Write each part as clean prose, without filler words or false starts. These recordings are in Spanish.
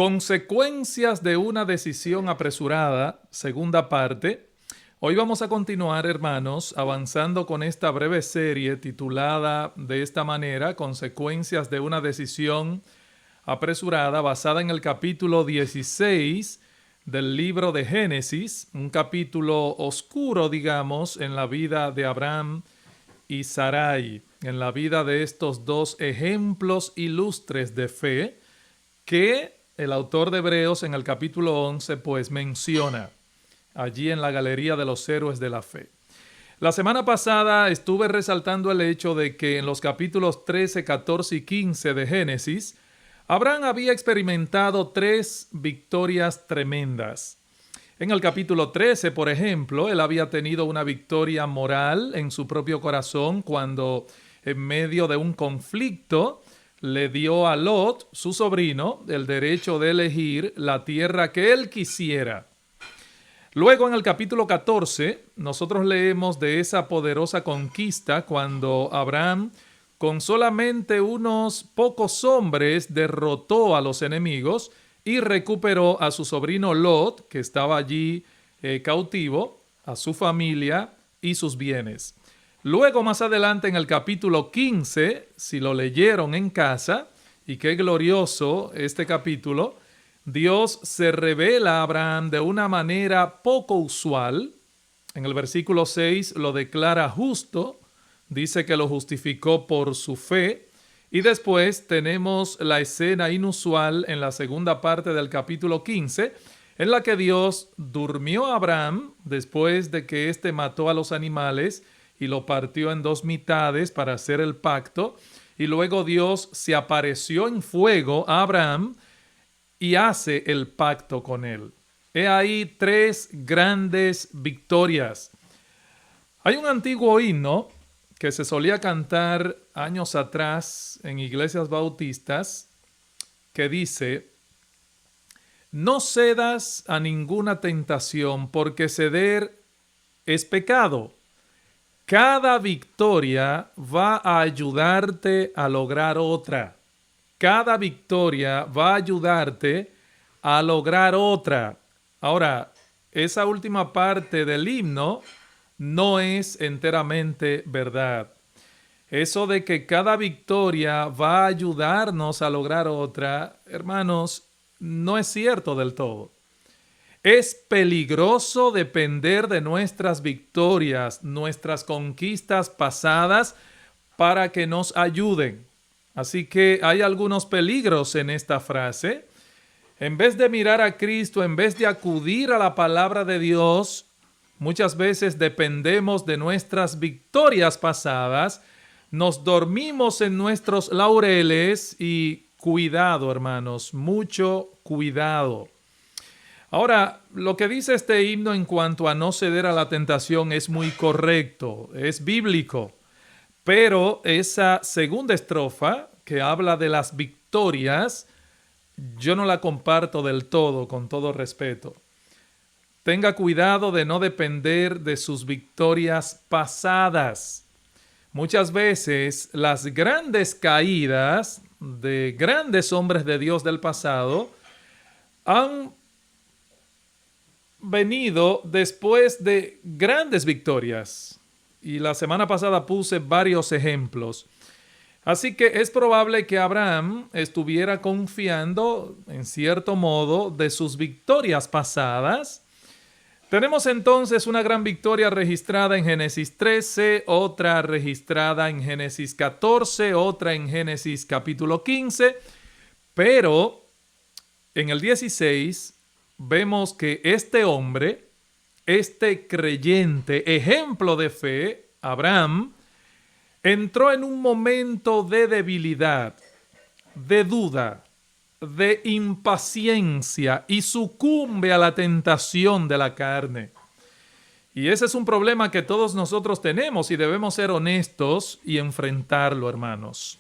Consecuencias de una decisión apresurada, segunda parte. Hoy vamos a continuar, hermanos, avanzando con esta breve serie titulada de esta manera, Consecuencias de una decisión apresurada, basada en el capítulo 16 del libro de Génesis, un capítulo oscuro, digamos, en la vida de Abraham y Sarai, en la vida de estos dos ejemplos ilustres de fe que el autor de Hebreos en el capítulo 11 pues menciona allí en la galería de los héroes de la fe. La semana pasada estuve resaltando el hecho de que en los capítulos 13, 14 y 15 de Génesis, Abraham había experimentado 3 victorias tremendas. En el capítulo 13, por ejemplo, él había tenido una victoria moral en su propio corazón cuando, en medio de un conflicto, le dio a Lot, su sobrino, el derecho de elegir la tierra que él quisiera. Luego, en el capítulo 14, nosotros leemos de esa poderosa conquista cuando Abraham, con solamente unos pocos hombres, derrotó a los enemigos y recuperó a su sobrino Lot, que estaba allí cautivo, a su familia y sus bienes. Luego, más adelante, en el capítulo 15, si lo leyeron en casa, y qué glorioso este capítulo, Dios se revela a Abraham de una manera poco usual. En el versículo 6 lo declara justo, dice que lo justificó por su fe, y después tenemos la escena inusual en la segunda parte del capítulo 15, en la que Dios durmió a Abraham después de que éste mató a los animales y lo partió en 2 mitades para hacer el pacto, y luego Dios se apareció en fuego a Abraham y hace el pacto con él. He ahí 3 grandes victorias. Hay un antiguo himno que se solía cantar años atrás en iglesias bautistas que dice: no cedas a ninguna tentación, porque ceder es pecado. Cada victoria va a ayudarte a lograr otra. Cada victoria va a ayudarte a lograr otra. Ahora, esa última parte del himno no es enteramente verdad. Eso de que cada victoria va a ayudarnos a lograr otra, hermanos, no es cierto del todo. Es peligroso depender de nuestras victorias, nuestras conquistas pasadas para que nos ayuden. Así que hay algunos peligros en esta frase. En vez de mirar a Cristo, en vez de acudir a la palabra de Dios, muchas veces dependemos de nuestras victorias pasadas, nos dormimos en nuestros laureles y cuidado, hermanos, mucho cuidado. Ahora, lo que dice este himno en cuanto a no ceder a la tentación es muy correcto, es bíblico. Pero esa segunda estrofa, que habla de las victorias, yo no la comparto del todo, con todo respeto. Tenga cuidado de no depender de sus victorias pasadas. Muchas veces las grandes caídas de grandes hombres de Dios del pasado han venido después de grandes victorias. Y la semana pasada puse varios ejemplos. Así que es probable que Abraham estuviera confiando, en cierto modo, de sus victorias pasadas. Tenemos entonces una gran victoria registrada en Génesis 13, otra registrada en Génesis 14, otra en Génesis capítulo 15, pero en el 16 vemos que este hombre, este creyente, ejemplo de fe, Abraham, entró en un momento de debilidad, de duda, de impaciencia y sucumbe a la tentación de la carne. Y ese es un problema que todos nosotros tenemos y debemos ser honestos y enfrentarlo, hermanos.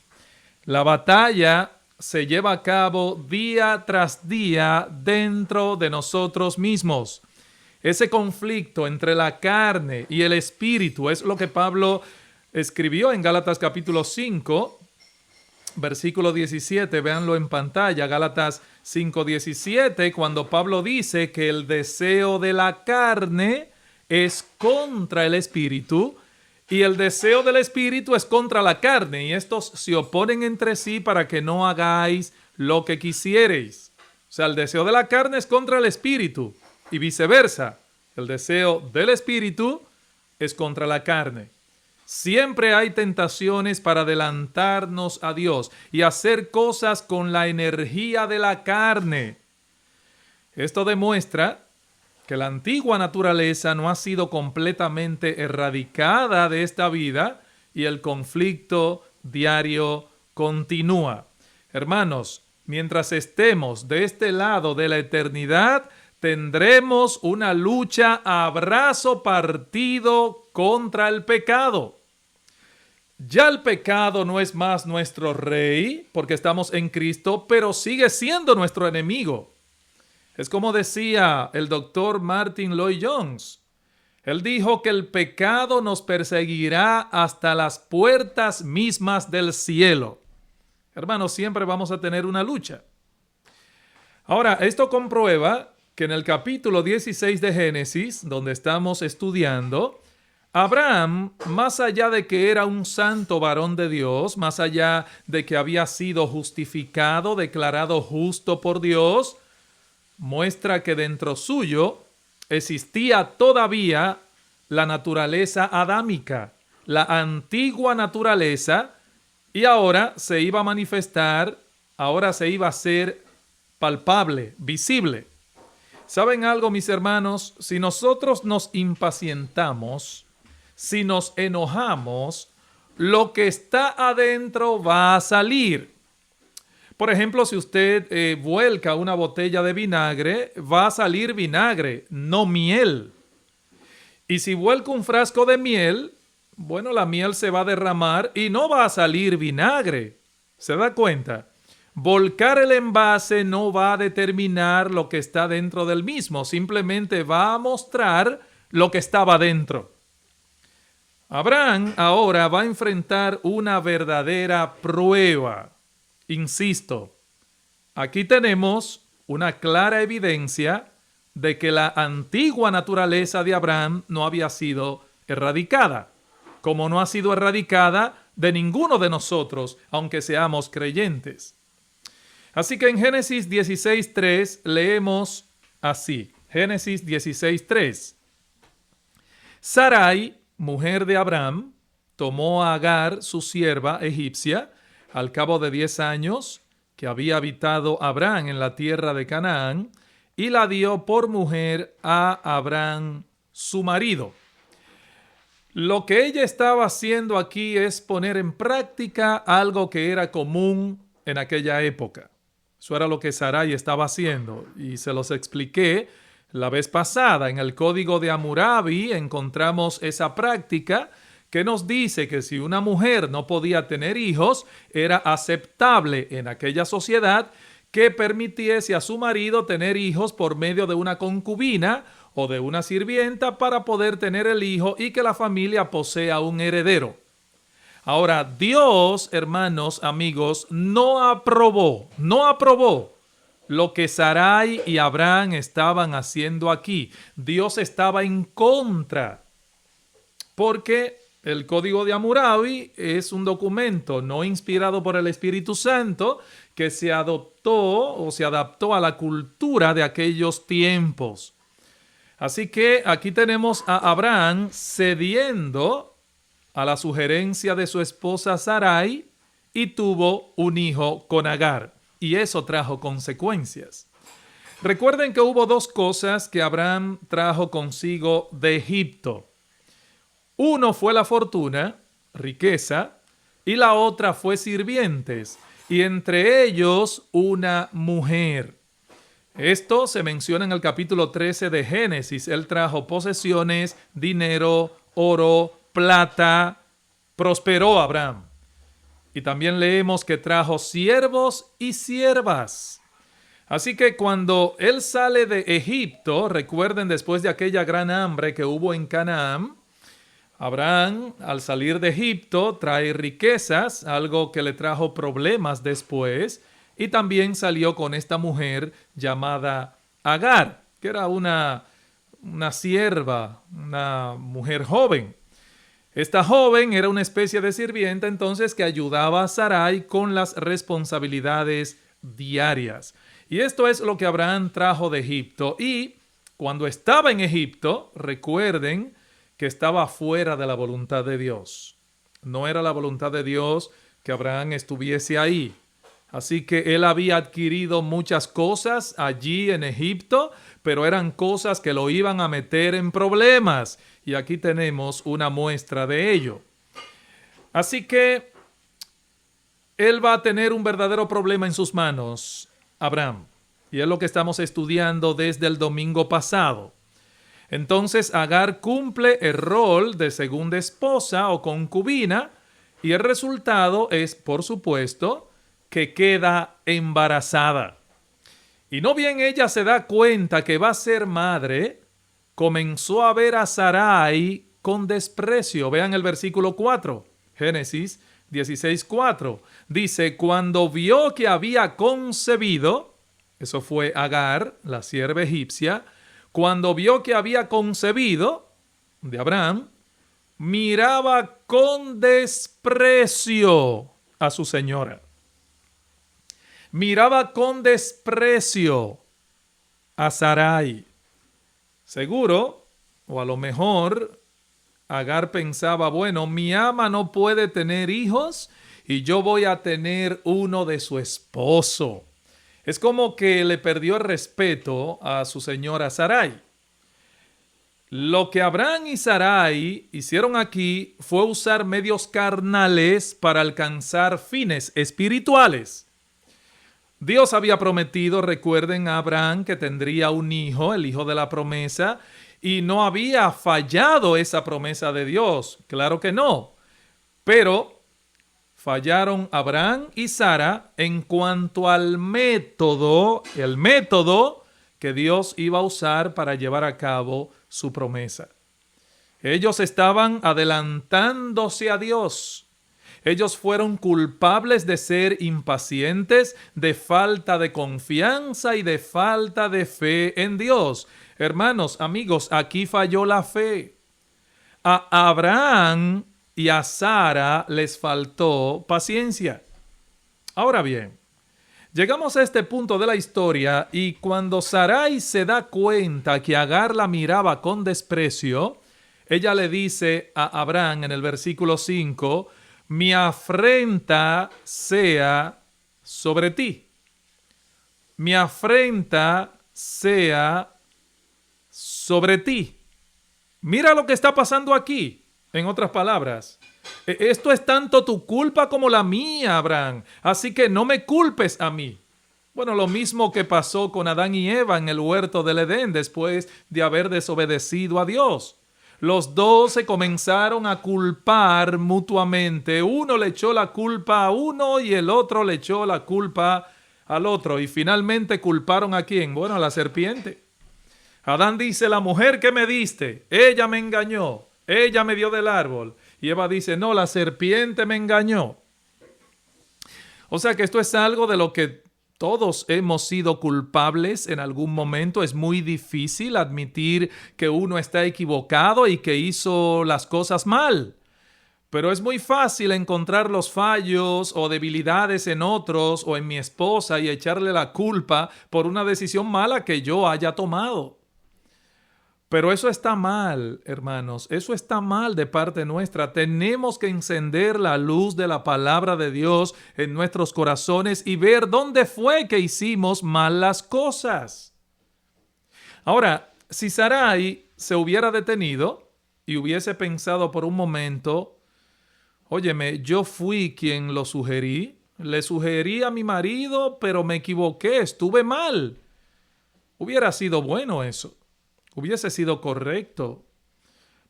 La batalla se lleva a cabo día tras día dentro de nosotros mismos. Ese conflicto entre la carne y el espíritu es lo que Pablo escribió en Gálatas capítulo 5, versículo 17, véanlo en pantalla, Gálatas 5:17, cuando Pablo dice que el deseo de la carne es contra el espíritu y el deseo del espíritu es contra la carne, y estos se oponen entre sí para que no hagáis lo que quisiereis. O sea, el deseo de la carne es contra el espíritu y viceversa. El deseo del espíritu es contra la carne. Siempre hay tentaciones para adelantarnos a Dios y hacer cosas con la energía de la carne. Esto demuestra que la antigua naturaleza no ha sido completamente erradicada de esta vida y el conflicto diario continúa. Hermanos, mientras estemos de este lado de la eternidad, tendremos una lucha a brazo partido contra el pecado. Ya el pecado no es más nuestro rey, porque estamos en Cristo, pero sigue siendo nuestro enemigo. Es como decía el doctor Martin Lloyd-Jones. Él dijo que el pecado nos perseguirá hasta las puertas mismas del cielo. Hermanos, siempre vamos a tener una lucha. Ahora, esto comprueba que en el capítulo 16 de Génesis, donde estamos estudiando, Abraham, más allá de que era un santo varón de Dios, más allá de que había sido justificado, declarado justo por Dios, muestra que dentro suyo existía todavía la naturaleza adámica, la antigua naturaleza, y ahora se iba a manifestar, ahora se iba a hacer palpable, visible. ¿Saben algo, mis hermanos? Si nosotros nos impacientamos, si nos enojamos, lo que está adentro va a salir. Por ejemplo, si usted vuelca una botella de vinagre, va a salir vinagre, no miel. Y si vuelca un frasco de miel, bueno, la miel se va a derramar y no va a salir vinagre. ¿Se da cuenta? Volcar el envase no va a determinar lo que está dentro del mismo, simplemente va a mostrar lo que estaba dentro. Abraham ahora va a enfrentar una verdadera prueba. Insisto, aquí tenemos una clara evidencia de que la antigua naturaleza de Abraham no había sido erradicada, como no ha sido erradicada de ninguno de nosotros, aunque seamos creyentes. Así que en Génesis 16:3 leemos así. Génesis 16:3. Sarai, mujer de Abraham, tomó a Agar, su sierva egipcia, al cabo de 10 años que había habitado Abraham en la tierra de Canaán, y la dio por mujer a Abraham, su marido. Lo que ella estaba haciendo aquí es poner en práctica algo que era común en aquella época. Eso era lo que Sarai estaba haciendo, y se los expliqué la vez pasada. En el Código de Hammurabi encontramos esa práctica que nos dice que si una mujer no podía tener hijos, era aceptable en aquella sociedad que permitiese a su marido tener hijos por medio de una concubina o de una sirvienta para poder tener el hijo y que la familia posea un heredero. Ahora, Dios, hermanos, amigos, no aprobó lo que Sarai y Abraham estaban haciendo aquí. Dios estaba en contra, porque el Código de Hammurabi es un documento no inspirado por el Espíritu Santo que se adoptó o se adaptó a la cultura de aquellos tiempos. Así que aquí tenemos a Abraham cediendo a la sugerencia de su esposa Sarai y tuvo un hijo con Agar. Y eso trajo consecuencias. Recuerden que hubo 2 cosas que Abraham trajo consigo de Egipto. Uno fue la fortuna, riqueza, y la otra fue sirvientes, y entre ellos una mujer. Esto se menciona en el capítulo 13 de Génesis. Él trajo posesiones, dinero, oro, plata. Prosperó Abraham. Y también leemos que trajo siervos y siervas. Así que cuando él sale de Egipto, recuerden después de aquella gran hambre que hubo en Canaán, Abraham, al salir de Egipto, trae riquezas, algo que le trajo problemas después, y también salió con esta mujer llamada Agar, que era una sierva, una mujer joven. Esta joven era una especie de sirvienta entonces que ayudaba a Sarai con las responsabilidades diarias. Y esto es lo que Abraham trajo de Egipto. Y cuando estaba en Egipto, recuerden que estaba fuera de la voluntad de Dios. No era la voluntad de Dios que Abraham estuviese ahí. Así que él había adquirido muchas cosas allí en Egipto, pero eran cosas que lo iban a meter en problemas. Y aquí tenemos una muestra de ello. Así que él va a tener un verdadero problema en sus manos, Abraham. Y es lo que estamos estudiando desde el domingo pasado. Entonces Agar cumple el rol de segunda esposa o concubina y el resultado es, por supuesto, que queda embarazada. Y no bien ella se da cuenta que va a ser madre, comenzó a ver a Sarai con desprecio. Vean el versículo 4, Génesis 16:4. Dice, cuando vio que había concebido, eso fue Agar, la sierva egipcia, cuando vio que había concebido de Abraham, miraba con desprecio a su señora. Miraba con desprecio a Sarai. Seguro, o a lo mejor, Agar pensaba, bueno, mi ama no puede tener hijos y yo voy a tener uno de su esposo. Es como que le perdió el respeto a su señora Sarai. Lo que Abraham y Sarai hicieron aquí fue usar medios carnales para alcanzar fines espirituales. Dios había prometido, recuerden, a Abraham que tendría un hijo, el hijo de la promesa, y no había fallado esa promesa de Dios. Claro que no. Pero fallaron Abraham y Sara en cuanto al método, el método que Dios iba a usar para llevar a cabo su promesa. Ellos estaban adelantándose a Dios. Ellos fueron culpables de ser impacientes, de falta de confianza y de falta de fe en Dios. Hermanos, amigos, aquí falló la fe. A Abraham y a Sara les faltó paciencia. Ahora bien, llegamos a este punto de la historia y cuando Sarai se da cuenta que Agar la miraba con desprecio, ella le dice a Abraham en el versículo 5, mi afrenta sea sobre ti. Mi afrenta sea sobre ti. Mira lo que está pasando aquí. En otras palabras, esto es tanto tu culpa como la mía, Abraham. Así que no me culpes a mí. Bueno, lo mismo que pasó con Adán y Eva en el huerto del Edén después de haber desobedecido a Dios. Los dos se comenzaron a culpar mutuamente. Uno le echó la culpa a uno y el otro le echó la culpa al otro. Y finalmente culparon ¿a quién? Bueno, a la serpiente. Adán dice, la mujer que me diste, ella me engañó, ella me dio del árbol. Y Eva dice, no, la serpiente me engañó. O sea que esto es algo de lo que todos hemos sido culpables en algún momento. Es muy difícil admitir que uno está equivocado y que hizo las cosas mal. Pero es muy fácil encontrar los fallos o debilidades en otros o en mi esposa y echarle la culpa por una decisión mala que yo haya tomado. Pero eso está mal, hermanos. Eso está mal de parte nuestra. Tenemos que encender la luz de la palabra de Dios en nuestros corazones y ver dónde fue que hicimos mal las cosas. Ahora, si Sarai se hubiera detenido y hubiese pensado por un momento, óyeme, yo fui quien lo sugerí, le sugerí a mi marido, pero me equivoqué, estuve mal. Hubiera sido bueno eso. Hubiese sido correcto.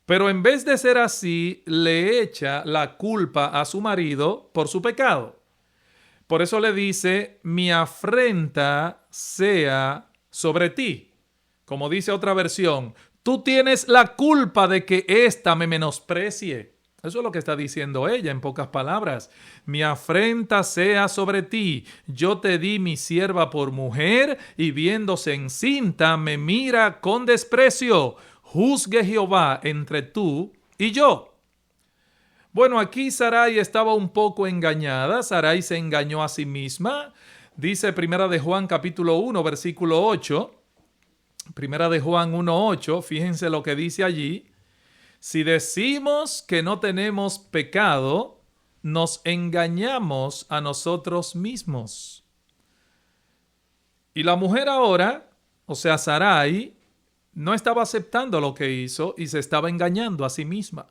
Pero en vez de ser así, le echa la culpa a su marido por su pecado. Por eso le dice, mi afrenta sea sobre ti. Como dice otra versión, Tú tienes la culpa de que ésta me menosprecie. Eso es lo que está diciendo ella en pocas palabras. Mi afrenta sea sobre ti. Yo te di mi sierva por mujer y viéndose encinta me mira con desprecio. Juzgue Jehová entre tú y yo. Bueno, aquí Sarai estaba un poco engañada. Sarai se engañó a sí misma. Dice Primera de Juan capítulo 1 versículo 8. Primera de Juan 1:8. Fíjense lo que dice allí. Si decimos que no tenemos pecado, nos engañamos a nosotros mismos. Y la mujer ahora, o sea, Sarai, no estaba aceptando lo que hizo y se estaba engañando a sí misma.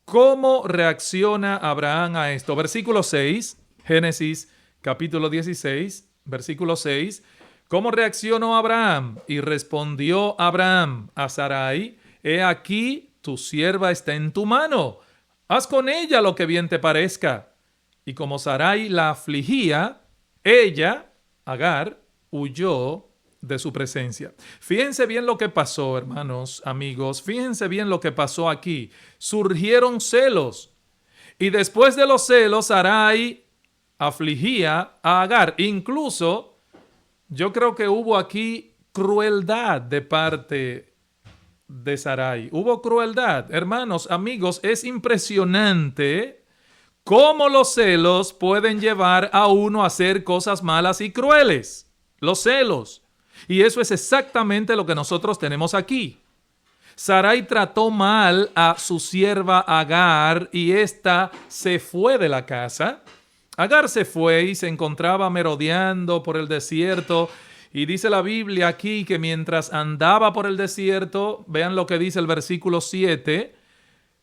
¿Cómo reacciona Abraham a esto? Versículo 6, Génesis capítulo 16, versículo 6. ¿Cómo reaccionó Abraham? Y respondió Abraham a Sarai: He aquí, tu sierva está en tu mano. Haz con ella lo que bien te parezca. Y como Sarai la afligía, ella, Agar, huyó de su presencia. Fíjense bien lo que pasó, hermanos, amigos. Fíjense bien lo que pasó aquí. Surgieron celos. Y después de los celos, Sarai afligía a Agar. Incluso, yo creo que hubo aquí crueldad de parte de Sarai. Hubo crueldad. Hermanos, amigos, es impresionante cómo los celos pueden llevar a uno a hacer cosas malas y crueles. Los celos. Y eso es exactamente lo que nosotros tenemos aquí. Sarai trató mal a su sierva Agar y ésta se fue de la casa. Agar se fue y se encontraba merodeando por el desierto. Y dice la Biblia aquí que mientras andaba por el desierto, vean lo que dice el versículo 7,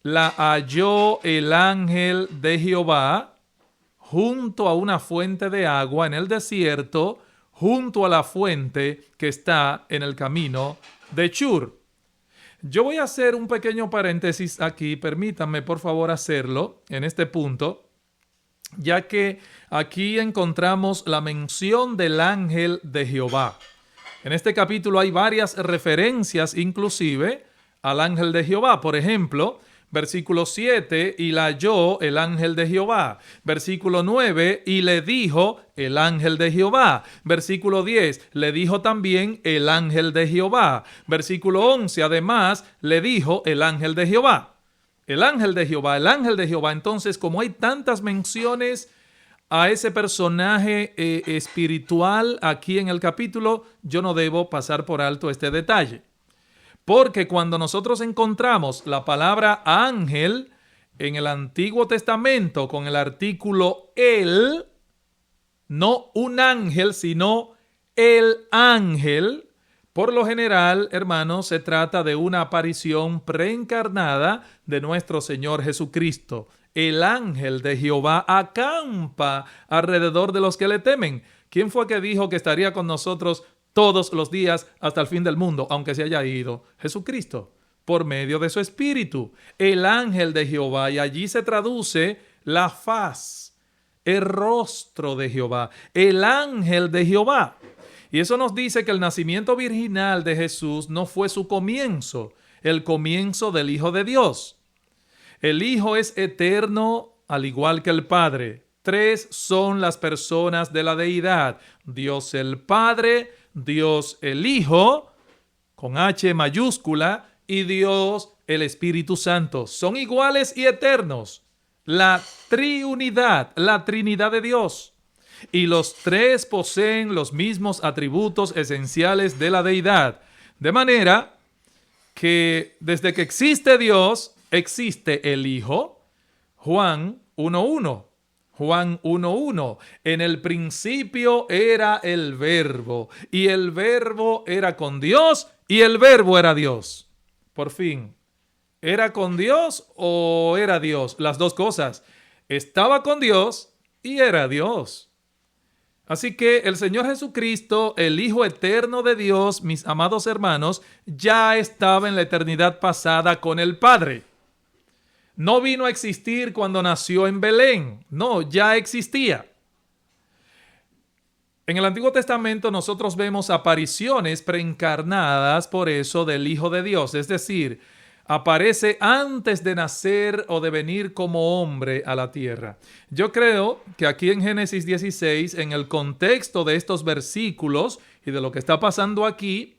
la halló el ángel de Jehová junto a una fuente de agua en el desierto, junto a la fuente que está en el camino de Shur. Yo voy a hacer un pequeño paréntesis aquí, permítanme por favor hacerlo en este punto, ya que aquí encontramos la mención del ángel de Jehová. En este capítulo hay varias referencias inclusive al ángel de Jehová. Por ejemplo, versículo 7, y la halló el ángel de Jehová. Versículo 9, y le dijo el ángel de Jehová. Versículo 10, le dijo también el ángel de Jehová. Versículo 11, además, le dijo el ángel de Jehová. El ángel de Jehová, el ángel de Jehová. Entonces, como hay tantas menciones a ese personaje espiritual aquí en el capítulo, yo no debo pasar por alto este detalle. Porque cuando nosotros encontramos la palabra ángel en el Antiguo Testamento con el artículo el, no un ángel, sino el ángel, por lo general, hermanos, se trata de una aparición preencarnada de nuestro Señor Jesucristo. El ángel de Jehová acampa alrededor de los que le temen. ¿Quién fue que dijo que estaría con nosotros todos los días hasta el fin del mundo, aunque se haya ido? Jesucristo, por medio de su Espíritu. El ángel de Jehová, y allí se traduce la faz, el rostro de Jehová, el ángel de Jehová. Y eso nos dice que el nacimiento virginal de Jesús no fue su comienzo, el comienzo del Hijo de Dios. El Hijo es eterno al igual que el Padre. Tres son las personas de la deidad: Dios el Padre, Dios el Hijo, con H mayúscula, y Dios el Espíritu Santo. Son iguales y eternos. La triunidad, la Trinidad de Dios. Y los tres poseen los mismos atributos esenciales de la deidad. De manera que desde que existe Dios, existe el Hijo. Juan 1:1. Juan 1:1. En el principio era el Verbo, y el Verbo era con Dios, y el Verbo era Dios. Por fin, ¿era con Dios o era Dios? Las dos cosas. Estaba con Dios y era Dios. Así que el Señor Jesucristo, el Hijo eterno de Dios, mis amados hermanos, ya estaba en la eternidad pasada con el Padre. No vino a existir cuando nació en Belén. No, ya existía. En el Antiguo Testamento nosotros vemos apariciones preencarnadas, por eso, del Hijo de Dios. Es decir, aparece antes de nacer o de venir como hombre a la tierra. Yo creo que aquí en Génesis 16, en el contexto de estos versículos y de lo que está pasando aquí,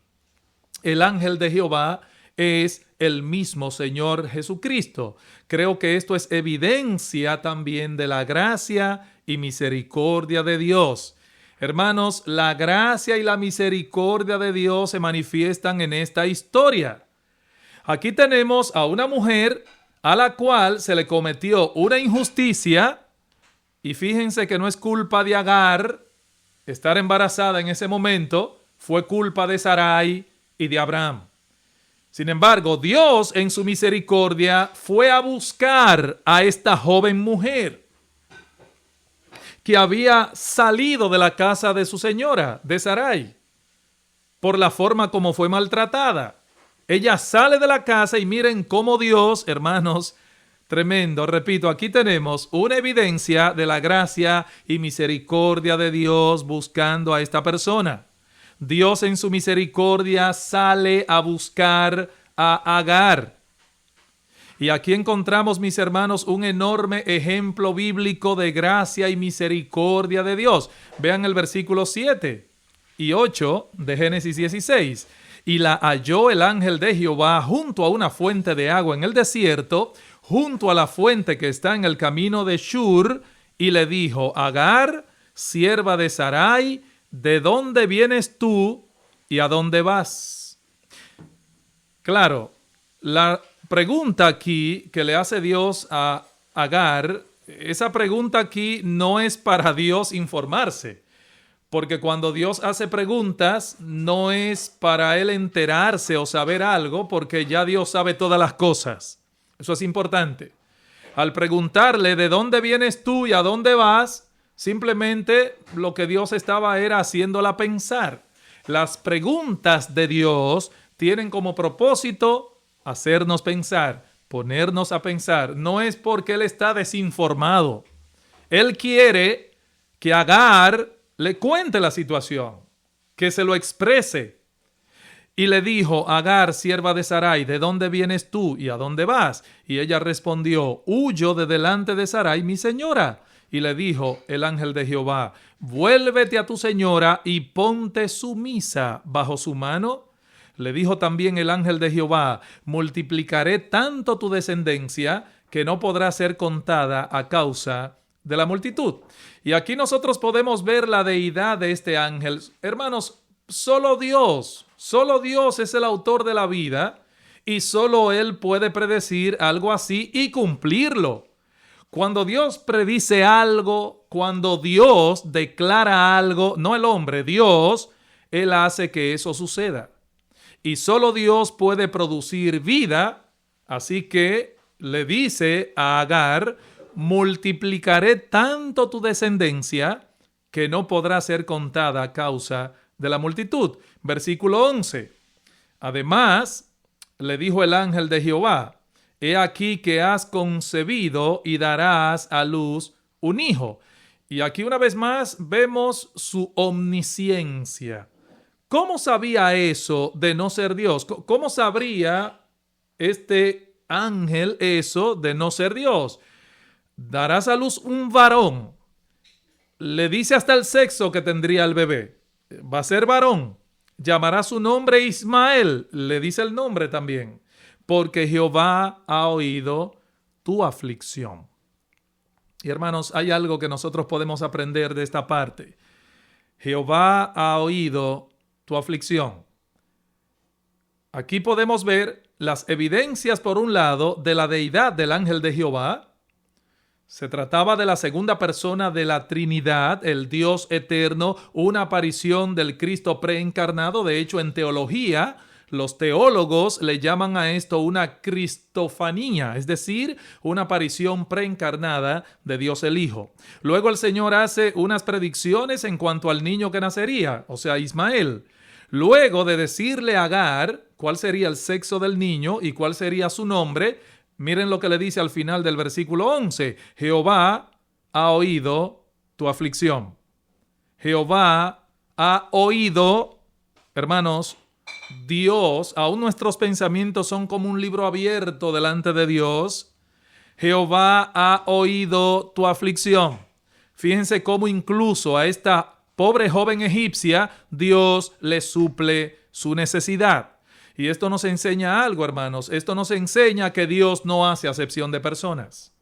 el ángel de Jehová es el mismo Señor Jesucristo. Creo que esto es evidencia también de la gracia y misericordia de Dios. Hermanos, la gracia y la misericordia de Dios se manifiestan en esta historia. Aquí tenemos a una mujer a la cual se le cometió una injusticia, y fíjense que no es culpa de Agar estar embarazada en ese momento, fue culpa de Sarai y de Abraham. Sin embargo, Dios en su misericordia fue a buscar a esta joven mujer que había salido de la casa de su señora, de Sarai, por la forma como fue maltratada. Ella sale de la casa y miren cómo Dios, hermanos, tremendo. Repito, aquí tenemos una evidencia de la gracia y misericordia de Dios buscando a esta persona. Dios en su misericordia sale a buscar a Agar. Y aquí encontramos, mis hermanos, un enorme ejemplo bíblico de gracia y misericordia de Dios. Vean el versículo 7 y 8 de Génesis 16. Y la halló el ángel de Jehová junto a una fuente de agua en el desierto, junto a la fuente que está en el camino de Shur, y le dijo: Agar, sierva de Sarai, ¿de dónde vienes tú y a dónde vas? Claro, la pregunta aquí que le hace Dios a Agar, esa pregunta aquí no es para Dios informarse. Porque cuando Dios hace preguntas, no es para él enterarse o saber algo, porque ya Dios sabe todas las cosas. Eso es importante. Al preguntarle de dónde vienes tú y a dónde vas, simplemente lo que Dios estaba era haciéndola pensar. Las preguntas de Dios tienen como propósito hacernos pensar, ponernos a pensar. No es porque él está desinformado. Él quiere que Agar le cuente la situación, que se lo exprese. Y le dijo: Agar, sierva de Sarai, ¿de dónde vienes tú y a dónde vas? Y ella respondió: huyo de delante de Sarai, mi señora. Y le dijo el ángel de Jehová: vuélvete a tu señora y ponte sumisa bajo su mano. Le dijo también el ángel de Jehová: multiplicaré tanto tu descendencia que no podrá ser contada a causa de la multitud. Y aquí nosotros podemos ver la deidad de este ángel. Hermanos, solo Dios es el autor de la vida y solo Él puede predecir algo así y cumplirlo. Cuando Dios predice algo, cuando Dios declara algo, no el hombre, Dios, Él hace que eso suceda. Y solo Dios puede producir vida, así que le dice a Agar: multiplicaré tanto tu descendencia que no podrá ser contada a causa de la multitud. Versículo 11. Además, le dijo el ángel de Jehová: he aquí que has concebido y darás a luz un hijo. Y aquí una vez más vemos su omnisciencia. ¿Cómo sabía eso de no ser Dios? ¿Cómo sabría este ángel eso de no ser Dios? Darás a luz un varón. Le dice hasta el sexo que tendría el bebé. Va a ser varón. Llamará su nombre Ismael. Le dice el nombre también. Porque Jehová ha oído tu aflicción. Y hermanos, hay algo que nosotros podemos aprender de esta parte. Jehová ha oído tu aflicción. Aquí podemos ver las evidencias, por un lado, de la deidad del ángel de Jehová. Se trataba de la segunda persona de la Trinidad, el Dios eterno, una aparición del Cristo preencarnado. De hecho, en teología, los teólogos le llaman a esto una cristofanía, es decir, una aparición preencarnada de Dios el Hijo. Luego el Señor hace unas predicciones en cuanto al niño que nacería, o sea, Ismael. Luego de decirle a Agar cuál sería el sexo del niño y cuál sería su nombre, miren lo que le dice al final del versículo 11. Jehová ha oído tu aflicción. Jehová ha oído, hermanos, Dios, aún nuestros pensamientos son como un libro abierto delante de Dios. Jehová ha oído tu aflicción. Fíjense cómo incluso a esta pobre joven egipcia Dios le suple su necesidad. Y esto nos enseña algo, hermanos. Esto nos enseña que Dios no hace acepción de personas.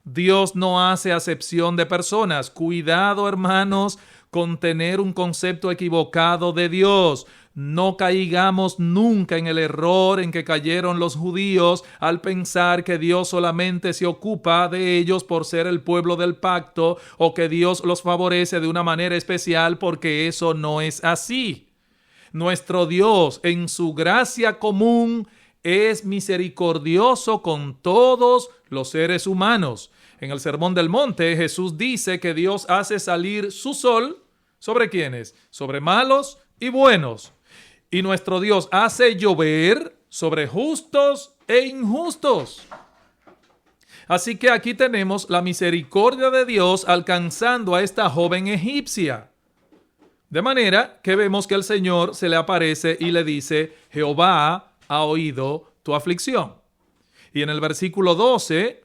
Dios no hace acepción de personas. Cuidado, hermanos, con tener un concepto equivocado de Dios. No caigamos nunca en el error en que cayeron los judíos al pensar que Dios solamente se ocupa de ellos por ser el pueblo del pacto o que Dios los favorece de una manera especial, porque eso no es así. Nuestro Dios, en su gracia común, es misericordioso con todos los seres humanos. En el Sermón del Monte, Jesús dice que Dios hace salir su sol ¿sobre quiénes? Sobre malos y buenos. Y nuestro Dios hace llover sobre justos e injustos. Así que aquí tenemos la misericordia de Dios alcanzando a esta joven egipcia. De manera que vemos que el Señor se le aparece y le dice, Jehová ha oído tu aflicción. Y en el versículo 12,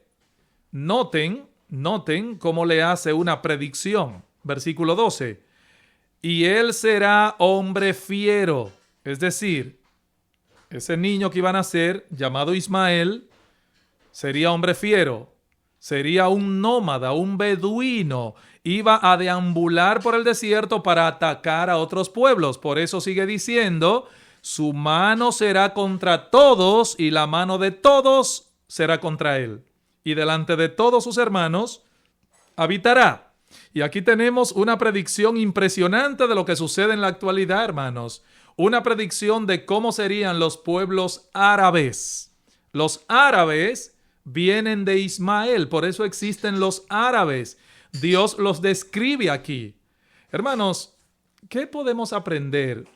noten cómo le hace una predicción. Versículo 12. Y él será hombre fiero. Es decir, ese niño que iba a nacer, llamado Ismael, sería hombre fiero. Sería un nómada, un beduino. Iba a deambular por el desierto para atacar a otros pueblos. Por eso sigue diciendo, su mano será contra todos y la mano de todos será contra él. Y delante de todos sus hermanos habitará. Y aquí tenemos una predicción impresionante de lo que sucede en la actualidad, hermanos. Una predicción de cómo serían los pueblos árabes. Los árabes vienen de Ismael, por eso existen los árabes. Dios los describe aquí. Hermanos, ¿qué podemos aprender?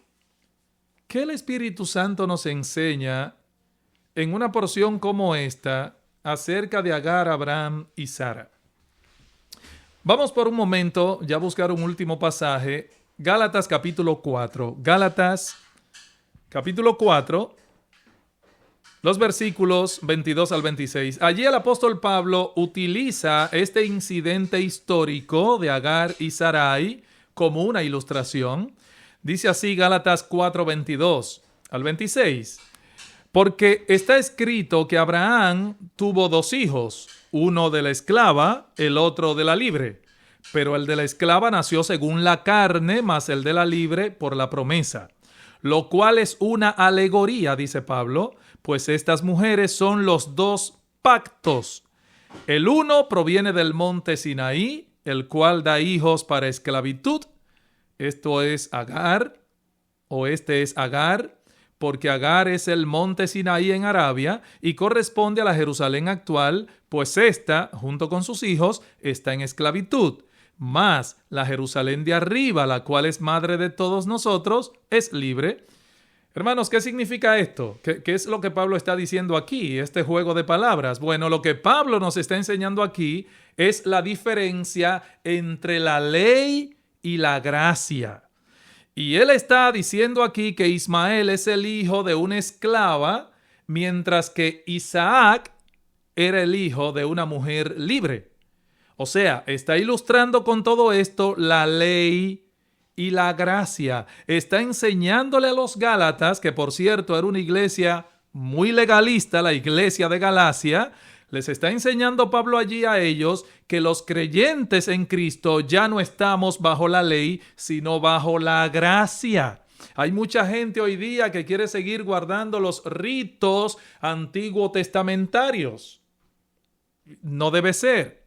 ¿Qué el Espíritu Santo nos enseña en una porción como esta acerca de Agar, Abraham y Sara? Vamos por un momento ya a buscar un último pasaje. Gálatas capítulo 4. Gálatas capítulo 4. Los versículos 22 al 26. Allí el apóstol Pablo utiliza este incidente histórico de Agar y Sarai como una ilustración. Dice así Gálatas 4, 22 al 26. Porque está escrito que Abraham tuvo 2 hijos, uno de la esclava, el otro de la libre. Pero el de la esclava nació según la carne, mas el de la libre por la promesa. Lo cual es una alegoría, dice Pablo, pues estas mujeres son los 2 pactos. El uno proviene del monte Sinaí, el cual da hijos para esclavitud. Esto es Agar, o este es Agar, porque Agar es el monte Sinaí en Arabia y corresponde a la Jerusalén actual, pues ésta, junto con sus hijos, está en esclavitud. Mas la Jerusalén de arriba, la cual es madre de todos nosotros, es libre. Hermanos, ¿qué significa esto? ¿Qué es lo que Pablo está diciendo aquí? Este juego de palabras. Bueno, lo que Pablo nos está enseñando aquí es la diferencia entre la ley y la gracia. Y él está diciendo aquí que Ismael es el hijo de una esclava, mientras que Isaac era el hijo de una mujer libre. O sea, está ilustrando con todo esto la ley y la gracia. Está enseñándole a los Gálatas, que por cierto era una iglesia muy legalista, la iglesia de Galacia. Les está enseñando Pablo allí a ellos que los creyentes en Cristo ya no estamos bajo la ley, sino bajo la gracia. Hay mucha gente hoy día que quiere seguir guardando los ritos antiguo testamentarios. No debe ser.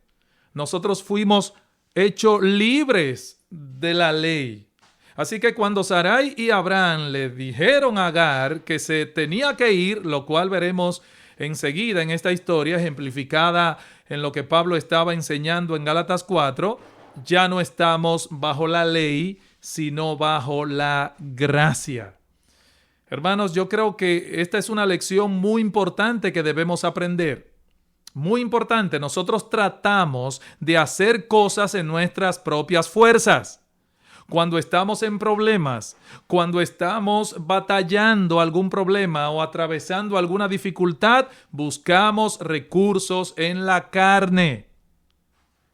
Nosotros fuimos hechos libres de la ley. Así que cuando Sarai y Abraham le dijeron a Agar que se tenía que ir, lo cual veremos enseguida en esta historia ejemplificada en lo que Pablo estaba enseñando en Gálatas 4, ya no estamos bajo la ley, sino bajo la gracia. Hermanos, yo creo que esta es una lección muy importante que debemos aprender. Muy importante, nosotros tratamos de hacer cosas en nuestras propias fuerzas. Cuando estamos en problemas, cuando estamos batallando algún problema o atravesando alguna dificultad, buscamos recursos en la carne.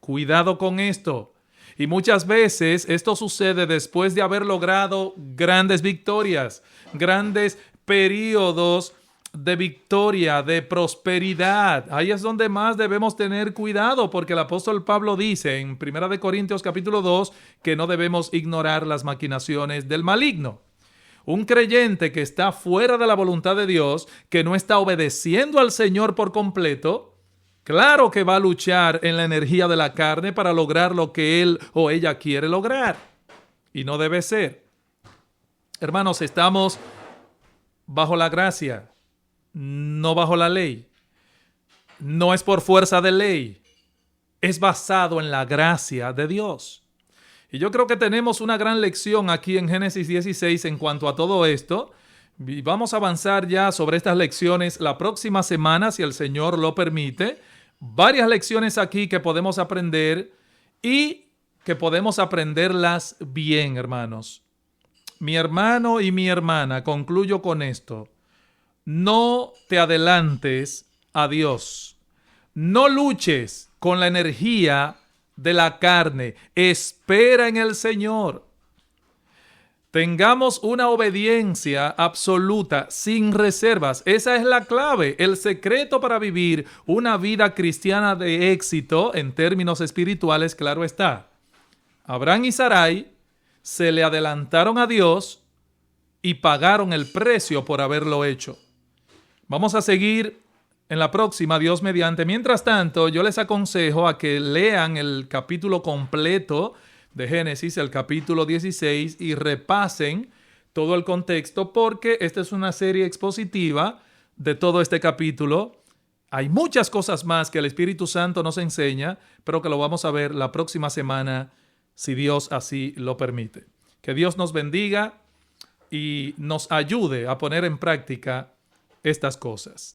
Cuidado con esto. Y muchas veces esto sucede después de haber logrado grandes victorias, grandes periodos de victoria, de prosperidad. Ahí es donde más debemos tener cuidado, porque el apóstol Pablo dice en 1 Corintios capítulo 2 que no debemos ignorar las maquinaciones del maligno. Un creyente que está fuera de la voluntad de Dios, que no está obedeciendo al Señor por completo, claro que va a luchar en la energía de la carne para lograr lo que él o ella quiere lograr. Y no debe ser. Hermanos, estamos bajo la gracia, no bajo la ley. No es por fuerza de ley, es basado en la gracia de Dios. Y yo creo que tenemos una gran lección aquí en Génesis 16 en cuanto a todo esto. Y vamos a avanzar ya sobre estas lecciones la próxima semana, si el Señor lo permite. Varias lecciones aquí que podemos aprender y que podemos aprenderlas bien, hermanos. Mi hermano y mi hermana, concluyo con esto. No te adelantes a Dios. No luches con la energía de la carne. Espera en el Señor. Tengamos una obediencia absoluta, sin reservas. Esa es la clave, el secreto para vivir una vida cristiana de éxito en términos espirituales, claro está. Abraham y Sarai se le adelantaron a Dios y pagaron el precio por haberlo hecho. Vamos a seguir en la próxima, Dios mediante. Mientras tanto, yo les aconsejo a que lean el capítulo completo de Génesis, el capítulo 16, y repasen todo el contexto, porque esta es una serie expositiva de todo este capítulo. Hay muchas cosas más que el Espíritu Santo nos enseña, pero que lo vamos a ver la próxima semana, si Dios así lo permite. Que Dios nos bendiga y nos ayude a poner en práctica estas cosas.